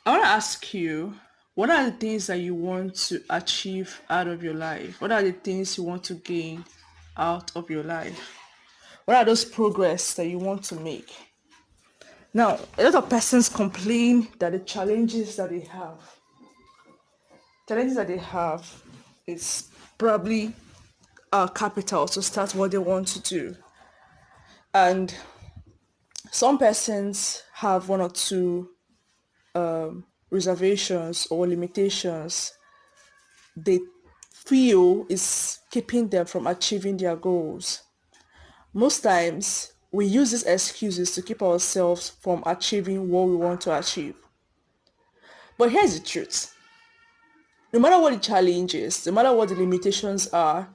I want to ask you, what are the things that you want to achieve out of your life? What are the things you want to gain out of your life? What are those progress that you want to make? Now, a lot of persons complain that the challenges that they have is probably capital to start what they want to do. And some persons have one or two reservations or limitations they feel is keeping them from achieving their goals. Most times, we use these excuses to keep ourselves from achieving what we want to achieve. But here's the truth. No matter what the challenge is, no matter what the limitations are,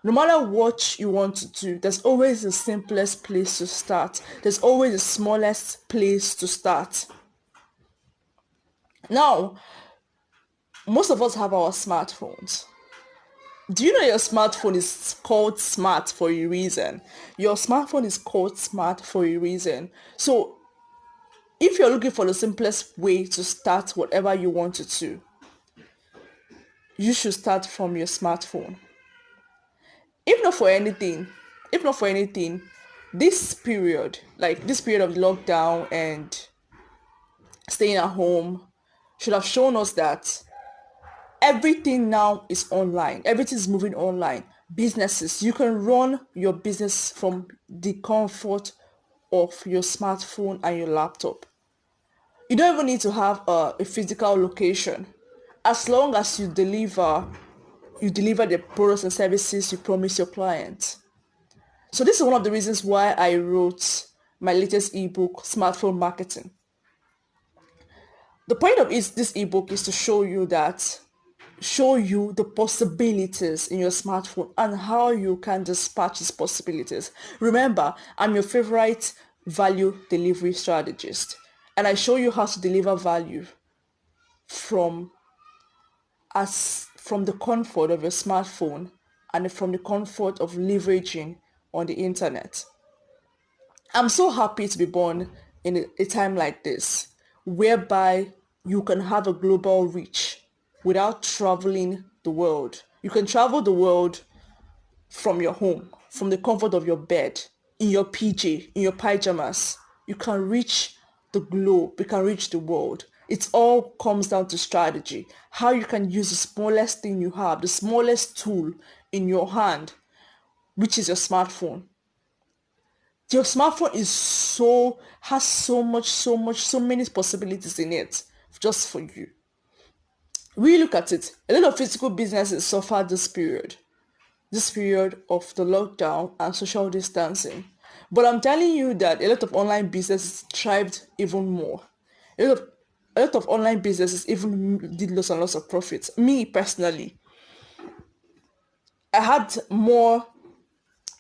no matter what you want to do, there's always the simplest place to start. There's always the smallest place to start. Now, most of us have our smartphones. Do you know your smartphone is called smart for a reason? Your smartphone is called smart for a reason. So if you're looking for the simplest way to start whatever you want to do, you should start from your smartphone. If not for anything, if not for anything, this period of lockdown and staying at home should have shown us that everything now is online. Everything is moving online. Businesses, you can run your business from the comfort of your smartphone and your laptop. You don't even need to have a physical location. As long as you deliver the products and services you promise your clients. So this is one of the reasons why I wrote my latest ebook, Smartphone Marketing. The point of this ebook is to show you the possibilities in your smartphone and how you can dispatch these possibilities. Remember, I'm your favorite value delivery strategist, and I show you how to deliver value from from the comfort of your smartphone and from the comfort of leveraging on the internet. I'm so happy to be born in a time like this, whereby you can have a global reach without traveling the world. You can travel the world from your home, from the comfort of your bed, in your PJ, in your pajamas. You can reach the globe, you can reach the world. It all comes down to strategy. How you can use the smallest thing you have, the smallest tool in your hand, which is your smartphone. Your smartphone has so many possibilities in it just for you. We look at it. A lot of physical businesses suffered this period of the lockdown and social distancing. But I'm telling you that a lot of online businesses thrived even more. A lot of, a lot of online businesses even did lots and lots of profits. Me personally, I had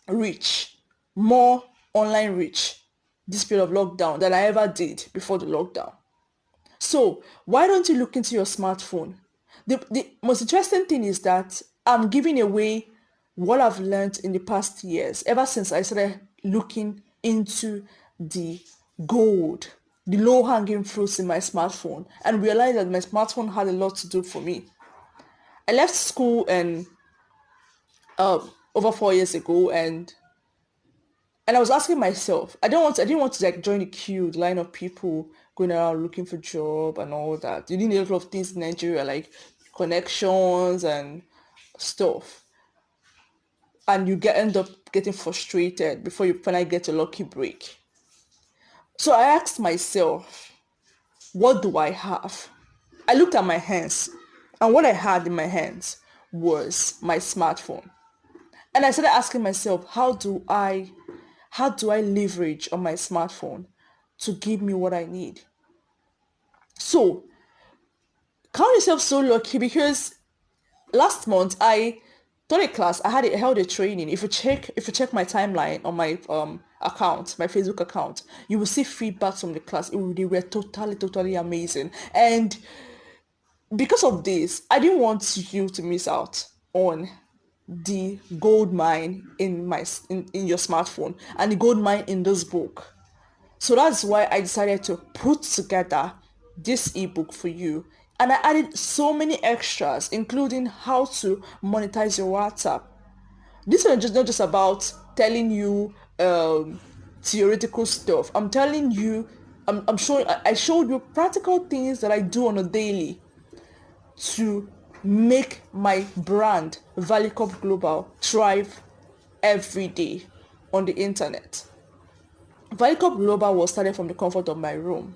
reach, more online reach this period of lockdown than I ever did before the lockdown. So why don't you look into your smartphone? The most interesting thing is that I'm giving away what I've learned in the past years, ever since I started looking into the gold, the low-hanging fruits in my smartphone, and realized that my smartphone had a lot to do for me. I left school and over 4 years ago, and I was asking myself, I didn't want to like join the queue, the line of people going around looking for job and all that. You need a lot of things in Nigeria, like connections and stuff, and end up getting frustrated before you finally get a lucky break. So I asked myself, what do I have? I looked at my hands, and what I had in my hands was my smartphone. And I started asking myself, how do I leverage on my smartphone to give me what I need? So count yourself so lucky, because last month I taught a class. I held a training. If you check my timeline on my account, my Facebook account, you will see feedbacks from the class. They were totally amazing. And because of this, I didn't want you to miss out on the gold mine in your smartphone and the gold mine in this book. So that's why I decided to put together this ebook for you. And I added so many extras, including how to monetize your WhatsApp. This is just not just about telling you theoretical stuff. I'm telling you, I'm showing, I showed you practical things that I do on a daily to make my brand Valucop Global thrive every day on the internet. Valucop Global was started from the comfort of my room.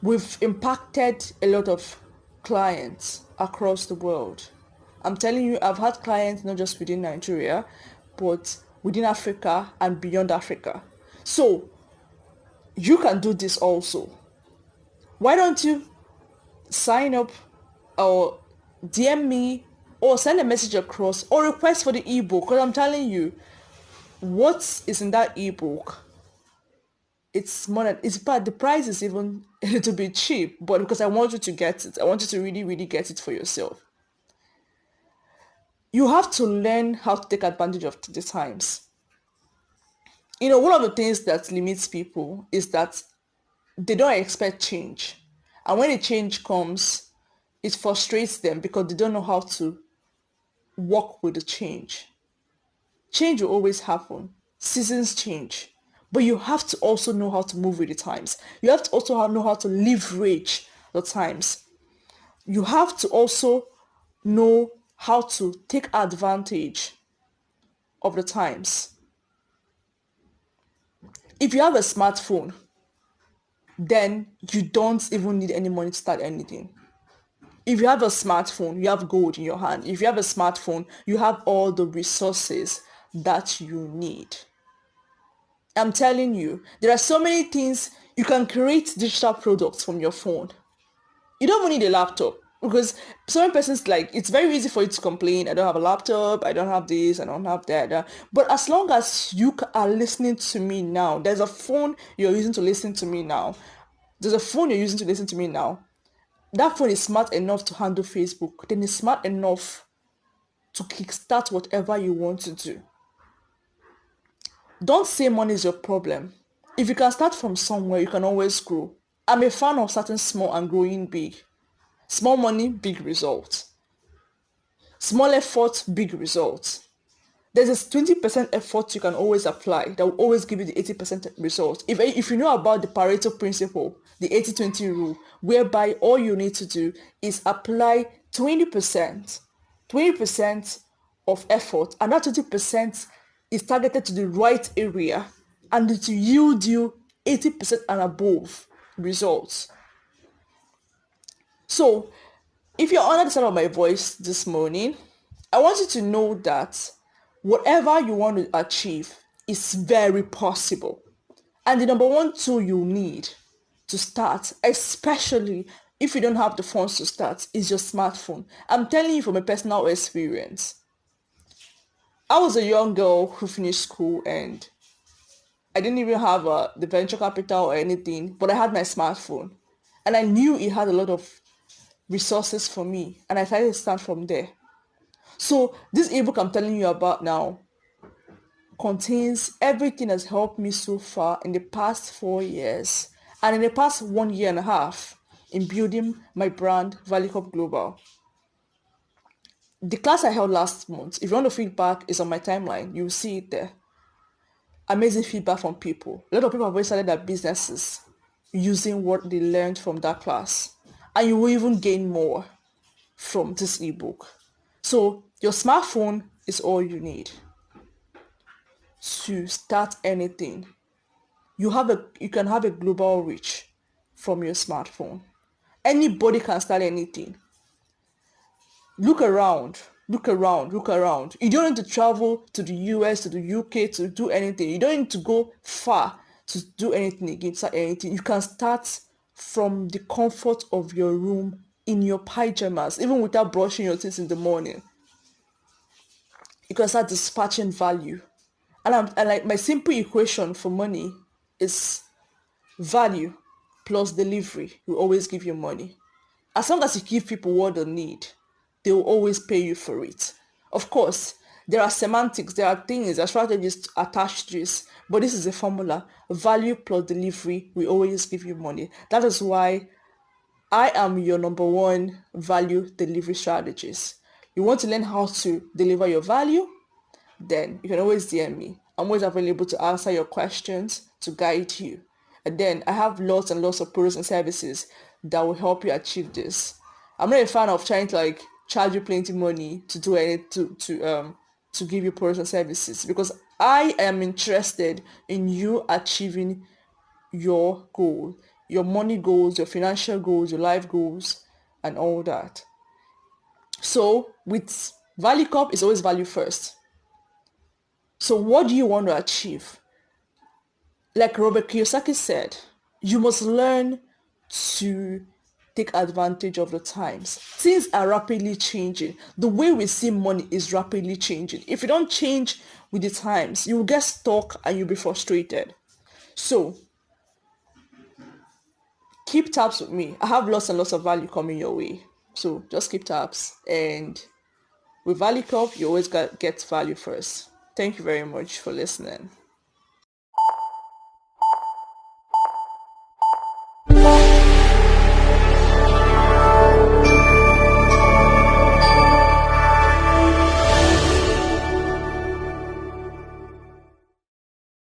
We've impacted a lot of clients across the world. I'm telling you, I've had clients not just within Nigeria, but within Africa and beyond Africa. So you can do this also. Why don't you sign up or DM me or send a message across or request for the ebook? Because I'm telling you, what is in that ebook, it's more than it's part the price is even a little bit cheap, but because I want you to get it, I want you to really, really get it for yourself. You have to learn how to take advantage of the times. One of the things that limits people is that they don't expect change. And when a change comes, it frustrates them because they don't know how to work with the change. Change will always happen. Seasons change. But you have to also know how to move with the times. You have to also know how to leverage the times. You have to also know how to take advantage of the times. If you have a smartphone, then you don't even need any money to start anything. If you have a smartphone, you have gold in your hand. If you have a smartphone, you have all the resources that you need. I'm telling you, there are so many things. You can create digital products from your phone. You don't even need a laptop because some persons, like, it's very easy for you to complain, I don't have a laptop, I don't have this, I don't have that. But as long as you are listening to me now, there's a phone you're using to listen to me now. There's a phone you're using to listen to me now. That phone is smart enough to handle Facebook. Then it's smart enough to kickstart whatever you want to do. Don't say money is your problem. If you can start from somewhere, you can always grow. I'm a fan of starting small and growing big. Small money, big results. Small effort, big results. There's a 20% effort you can always apply that will always give you the 80% result. If you know about the Pareto principle, the 80-20 rule, whereby all you need to do is apply 20%, 20% of effort, and that 20% is targeted to the right area, and it will yield you 80% and above results. So, if you're under the sound of my voice this morning, I want you to know that whatever you want to achieve is very possible. And the number one tool you need to start, especially if you don't have the funds to start, is your smartphone. I'm telling you from a personal experience. I was a young girl who finished school and I didn't even have the venture capital or anything, but I had my smartphone. And I knew it had a lot of resources for me, and I decided to start from there. So this ebook I'm telling you about now contains everything that's helped me so far in the past 4 years and in the past 1 year and a half in building my brand Valucop Global. The class I held last month, if you want the feedback, is on my timeline. You'll see it there. Amazing feedback from people. A lot of people have already started their businesses using what they learned from that class. And you will even gain more from this ebook. So your smartphone is all you need to start anything. You can have a global reach from your smartphone. Anybody can start anything. Look around, look around, look around. You don't need to travel to the US, to the UK to do anything. You don't need to go far to do anything again, start anything. You can start from the comfort of your room in your pajamas, even without brushing your teeth in the morning. You can start dispatching value. And like my simple equation for money is value plus delivery will always give you money. As long as you give people what they need, they will always pay you for it. Of course, There are semantics, there are things, there are strategies attached to this, but this is a formula. Value plus delivery will always give you money. That is why I am your number one value delivery strategist. You want to learn how to deliver your value? Then you can always DM me. I'm always available to answer your questions, to guide you. And then I have lots and lots of products and services that will help you achieve this. I'm not a fan of trying to like charge you plenty money to do any to give you products and services, because I am interested in you achieving your goal, your money goals, your financial goals, your life goals, and all that. So with Valucop, it's always value first. So what do you want to achieve? Like Robert Kiyosaki said, you must learn to take advantage of the times. Things are rapidly changing. The way we see money is rapidly changing. If you don't change with the times, you will get stuck and you'll be frustrated. So keep tabs with me. I have lots and lots of value coming your way. So just keep tabs. And with Valucop, you always get value first. Thank you very much for listening.